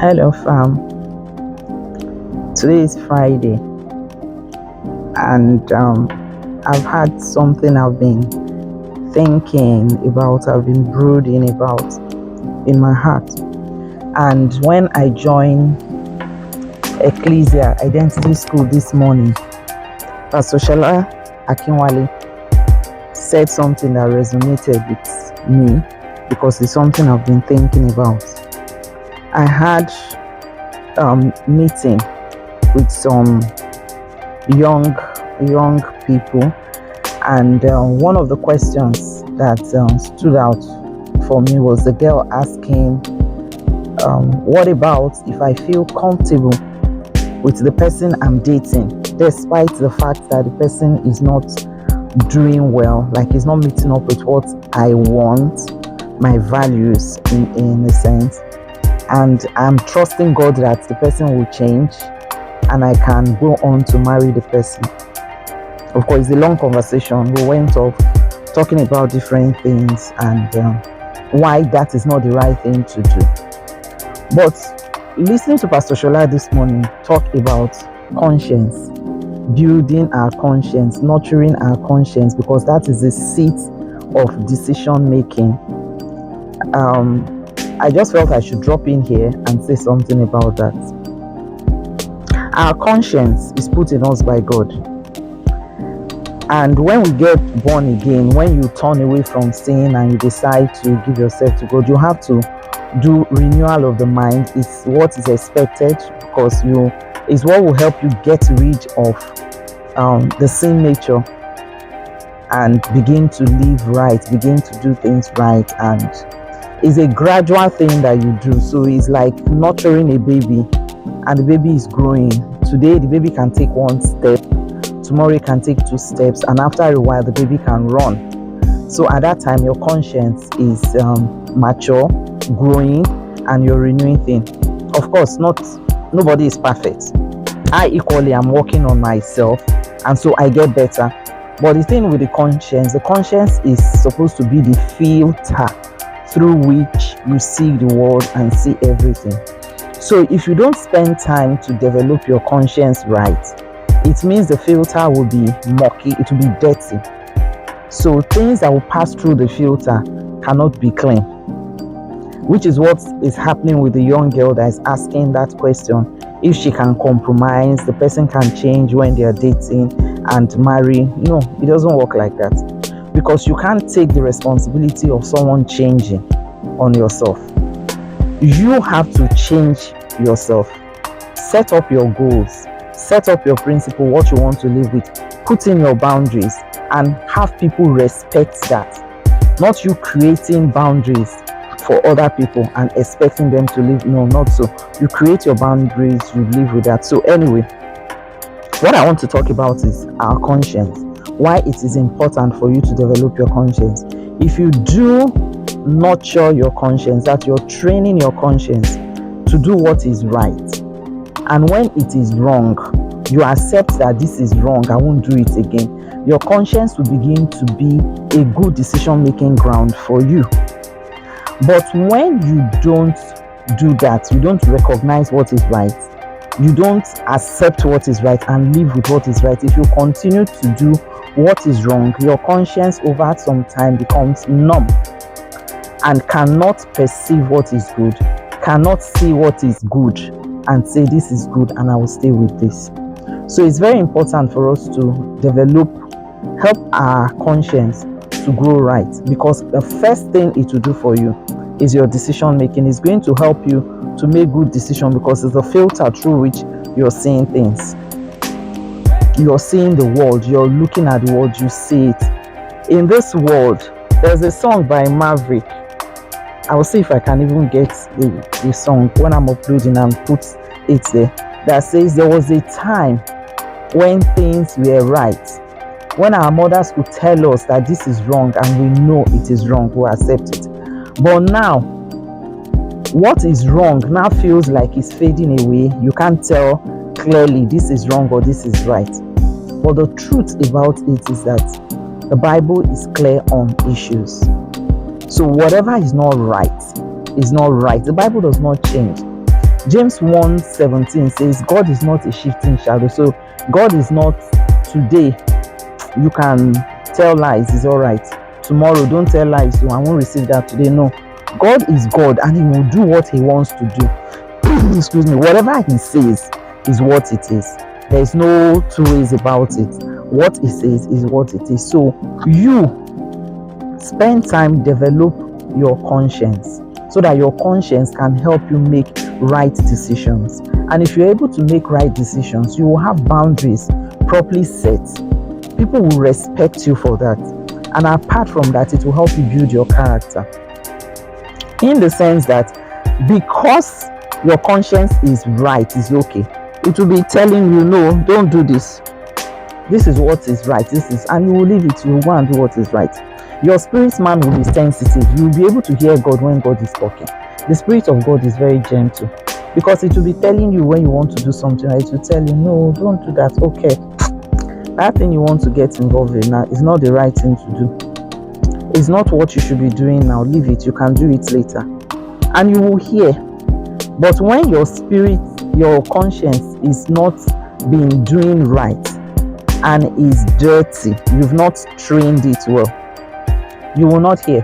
Hello, fam. Today is Friday, and I've had something I've been thinking about, I've been brooding about in my heart. And when I joined Ecclesia Identity School this morning, Pastor Shala Akinwale said something that resonated with me because it's something I've been thinking about. I had meeting with some young people, and one of the questions that stood out for me was the girl asking, what about if I feel comfortable with the person I'm dating, despite the fact that the person is not doing well, like he's not meeting up with what I want, my values in a sense, and I'm trusting God that the person will change and I can go on to marry the person. Of course, it's a long conversation. We went off talking about different things and why that is not the right thing to do. But listening to Pastor Shola this morning talk about conscience, building our conscience, nurturing our conscience, because that is the seat of decision making. I just felt I should drop in here and say something about that. Our conscience is put in us by God. And when we get born again, when you turn away from sin and you decide to give yourself to God, you have to do renewal of the mind. It's what is expected, because is what will help you get rid of the sin nature and begin to live right, begin to do things right. And it's a gradual thing that you do. So it's like nurturing a baby, and the baby is growing. Today the baby can take one step, tomorrow it can take 2 steps, and after a while the baby can run. So at that time your conscience is mature, growing, and you're renewing things. Of course, nobody is perfect. I equally am working on myself, and so I get better. But the thing with the conscience is supposed to be the filter through which you see the world and see everything. So if you don't spend time to develop your conscience right, it means the filter will be murky, it will be dirty. So things that will pass through the filter cannot be clean, which is what is happening with the young girl that is asking that question. If she can compromise, the person can change when they are dating and marry. No, it doesn't work like that, because you can't take the responsibility of someone changing on yourself. You have to change yourself. Set up your goals, set up your principle, what you want to live with, put in your boundaries, and have people respect that. Not you creating boundaries for other people and expecting them to live. No, not so. You create your boundaries, you live with that. So anyway, what I want to talk about is our conscience. Why it is important for you to develop your conscience. If you do nurture your conscience, that you're training your conscience to do what is right, and when it is wrong, you accept that this is wrong, I won't do it again, your conscience will begin to be a good decision making ground for you. But when you don't do that, you don't recognize what is right, you don't accept what is right and live with what is right, if you continue to do what is wrong, your conscience over some time becomes numb and cannot perceive what is good, cannot see what is good and say this is good and I will stay with this. So it's very important for us to help our conscience to grow right, because the first thing it will do for you is your decision making. It's going to help you to make good decisions, because it's a filter through which you're seeing things. You're seeing the world, you're looking at the world, you see it. In this world, there's a song by Maverick. I will see if I can even get the song when I'm uploading and put it there, that says there was a time when things were right, when our mothers could tell us that this is wrong and we know it is wrong, we accept it. But now, what is wrong now feels like it's fading away. You can't tell clearly this is wrong or this is right. But the truth about it is that the Bible is clear on issues. So whatever is not right is not right. The Bible does not change. James 1:17 says, God is not a shifting shadow. So God is not today, you can tell lies, it's all right. Tomorrow, don't tell lies, so I won't receive that today. No, God is God, and he will do what he wants to do. Excuse me. Whatever he says is what it is. There's no two ways about it. What he says is what it is. So you spend time, develop your conscience, so that your conscience can help you make right decisions. And if you're able to make right decisions, you will have boundaries properly set. People will respect you for that. And apart from that, it will help you build your character. In the sense that because your conscience is right, is okay, it will be telling you, no, don't do this. This is what is right. This is, and you will leave it. You will go and do what is right. Your spirit man will be sensitive. You will be able to hear God when God is talking. The Spirit of God is very gentle, because it will be telling you when you want to do something, right? It will tell you, no, don't do that. Okay, that thing you want to get involved in now is not the right thing to do. It's not what you should be doing now. Leave it. You can do it later. And you will hear. But when your spirit, your conscience is not being doing right and is dirty, you've not trained it well, you will not hear.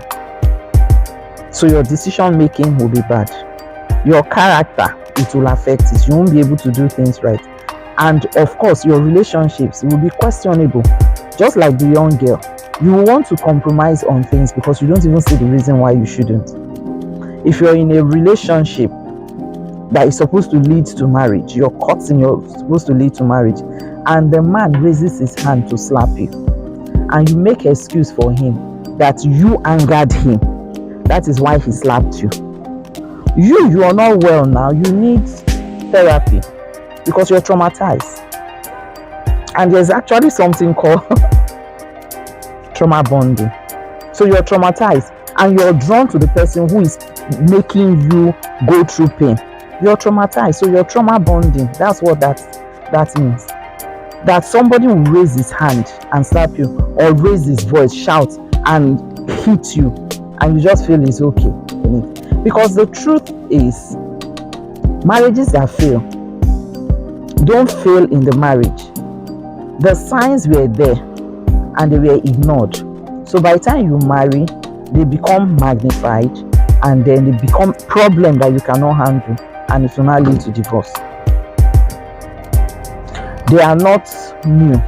So your decision making will be bad. Your character, it will affect it. You won't be able to do things right. And of course, your relationships will be questionable. Just like the young girl, you will want to compromise on things because you don't even see the reason why you shouldn't. If you're in a relationship that is supposed to lead to marriage, you're supposed to lead to marriage, and the man raises his hand to slap you, and you make an excuse for him that you angered him, that is why he slapped you. You are not well now. You need therapy because you're traumatized. And there's actually something called trauma bonding. So you're traumatized and you're drawn to the person who is making you go through pain. You're traumatized, so you're trauma bonding. That's what that means. That somebody will raise his hand and slap you, or raise his voice, shout and hit you, and you just feel it's okay. Because the truth is, marriages that fail don't fail in the marriage. The signs were there and they were ignored. So by the time you marry, they become magnified, and then they become a problem that you cannot handle, and it will not lead to divorce. They are not new.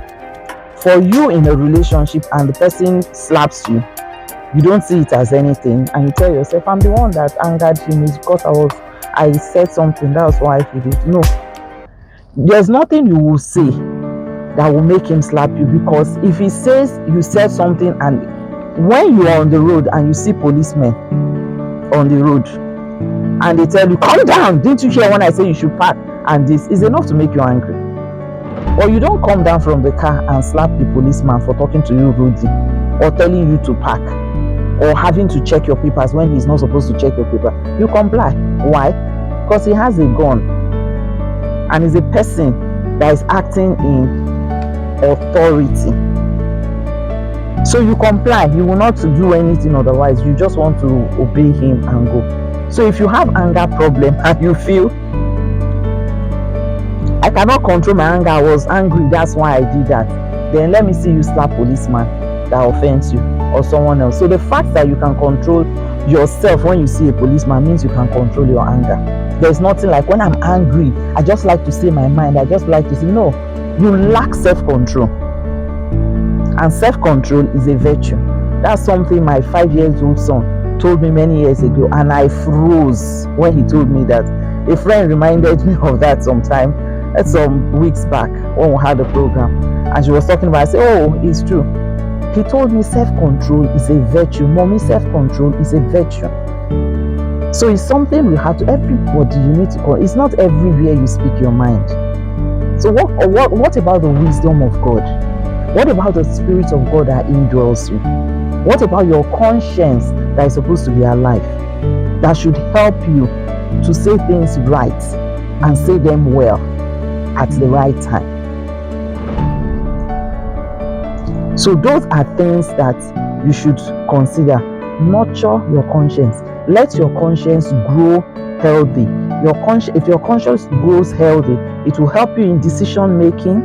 For you in a relationship and the person slaps you, you don't see it as anything, and you tell yourself, I'm the one that angered him, is because I said something, that was why he did. No, there's nothing you will say that will make him slap you, because if he says you said something, and when you are on the road and you see policemen on the road and they tell you, calm down, didn't you hear when I say you should park, and this is enough to make you angry. Or you don't come down from the car and slap the policeman for talking to you rudely, or telling you to park, or having to check your papers when he's not supposed to check your paper. You comply. Why? Because he has a gun and is a person that is acting in authority. So you comply. You will not do anything otherwise. You just want to obey him and go. So if you have anger problem and you feel, I cannot control my anger, I was angry, that's why I did that, then let me see you slap policeman that offends you, or someone else. So the fact that you can control yourself when you see a policeman means you can control your anger. There's nothing like, when I'm angry, I just like to say my mind, I just like to say, no, you lack self-control. And self-control is a virtue. That's something my 5-year-old son told me many years ago, and I froze when he told me that. A friend reminded me of that sometime, some weeks back when we had a program, and she was talking about, I said, oh, it's true. He told me self-control is a virtue. Mommy, self-control is a virtue. So it's something we have to, everybody, you need to, it's not everywhere you speak your mind. So what about the wisdom of God? What about the Spirit of God that indwells you? What about your conscience that is supposed to be alive, that should help you to say things right and say them well at the right time? So those are things that you should consider. Nurture your conscience. Let your conscience grow healthy. if your conscience grows healthy, it will help you in decision making.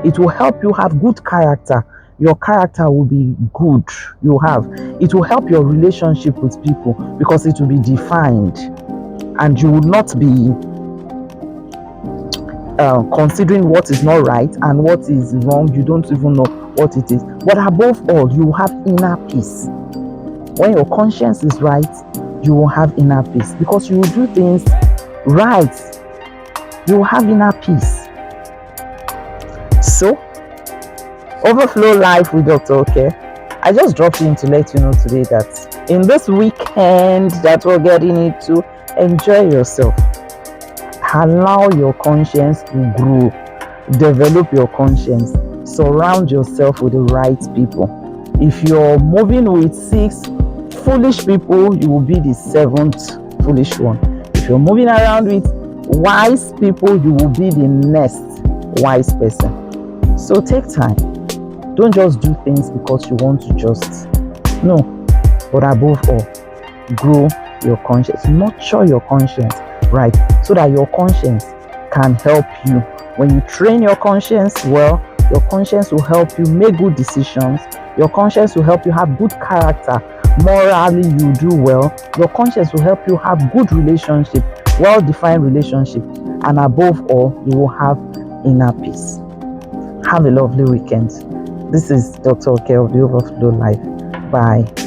It will help you have good character. Your character will be good. It will help your relationship with people because it will be defined, and you will not be considering what is not right and what is wrong. You don't even know what it is. But above all, you will have inner peace. When your conscience is right, you will have inner peace because you will do things right. You will have inner peace. So, Overflow Life with Dr. Okay. I just dropped in to let you know today that in this weekend that we're getting into, enjoy yourself. Allow your conscience to grow. Develop your conscience. Surround yourself with the right people. If you're moving with 6 foolish people, you will be the 7th foolish one. If you're moving around with wise people, you will be the next wise person. So take time. Don't just do things because you want to just. No. But above all, grow your conscience. Nurture your conscience, right? So that your conscience can help you. When you train your conscience well, your conscience will help you make good decisions. Your conscience will help you have good character. Morally, you do well. Your conscience will help you have good relationship, well-defined relationship, and above all, you will have inner peace. Have a lovely weekend. This is Dr. Okay of the Overflow Life. Bye.